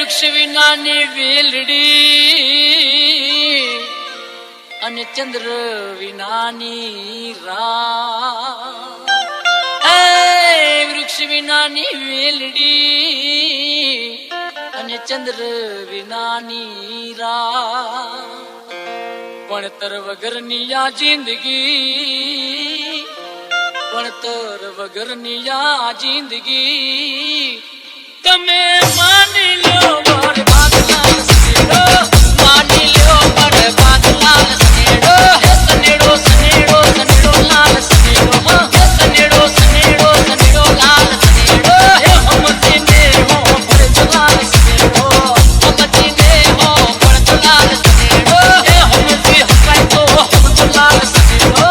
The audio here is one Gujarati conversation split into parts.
વૃક્ષ વિનાની વેલડી અને ચંદ્ર વિનાની રાત. વૃક્ષ વિનાની વેલડી અને ચંદ્ર વિનાની રાત. ભણતર વગરની આ જિંદગી, ભણતર વગરની આ જિંદગી તમે માની લો બરબાદલાલ સનેડો, માની લો બરબાદલાલ સનેડો. હે સનેડો સનેડો સનેડો લાલ સનેડો, હે સનેડો સનેડો સનેડો લાલ સનેડો. હે હમજીને હો બરદલાલ સનેડો, હમજીને હો બરદલાલ સનેડો. હે હમજી હકાય તો હમદલાલ સનેડો,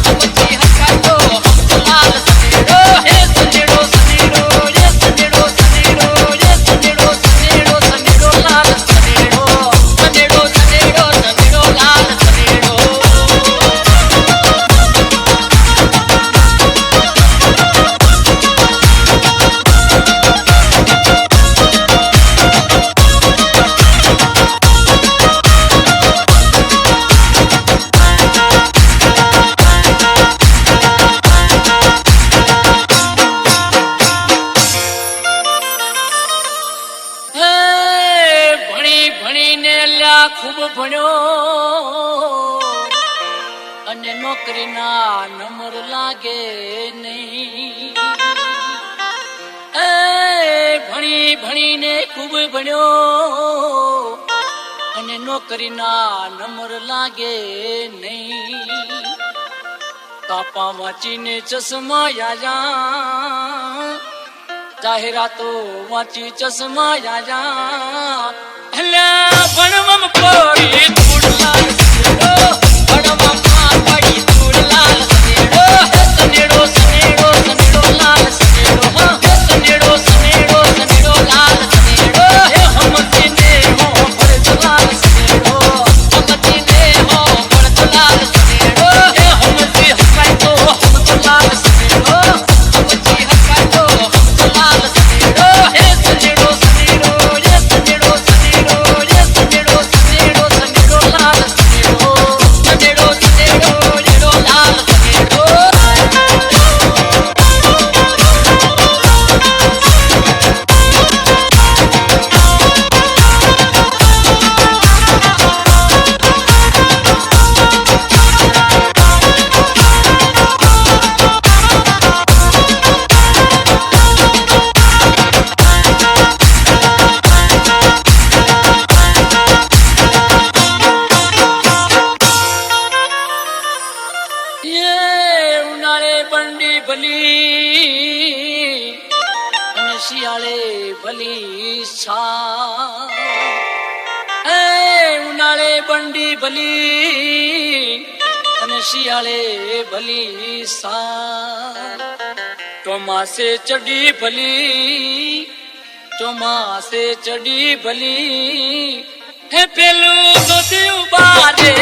હમજી હકાય તો હમદલાલ સનેડો. હે સનેડો સનેડો યે સનેડો સનેડો યે સનેડો સનેડો સનેડો લાલ સનેડો, સનેડો સનેડો સનેડો લાલ સનેડો. ભણી ભણીને લ્યા ખૂબ ભણ્યો અને નોકરીના નંબર લાગે નહીં. ભણી ભણીને ખૂબ ભણ્યો અને નોકરીના નંબર લાગે નહીં. કાપા વાંચીને ચશ્મા યાજા, જાહેરાતો વાંચી ચશ્મા યાજા. ભણવામાં પડી ધૂળ લાલ સનેડો, ભણવામાં પડી ધૂળ લાલ સનેડો. હે સનેડો સનેડો સનેડો લાલ સનેડો, હે સનેડો સનેડો સનેડો લાલ સનેડો. હે હમજીને હો બરદલાલ સનેડો, હમજીને હો બરદલાલ સનેડો. હે હમજી હકાય તો હમદલાલ સનેડો, હમજી હકાય તો હમદલાલ સનેડો. હે સનેડો સનેડો યે સનેડો સનેડો યે સનેડો સનેડો સનેડો લાલ સનેડો, સનેડો સનેડો યડો લાલ સનેડો. ઉનાળે બંડી ભલી અને શિયાળે ભલી છા. ઉનાળે બંડી ભલી અને શિયાળે ભલી સા. ચોમાસે ચડી ભલી, ચોમાસે ચડી ભલી. હે પેલું દોધી ઉબારે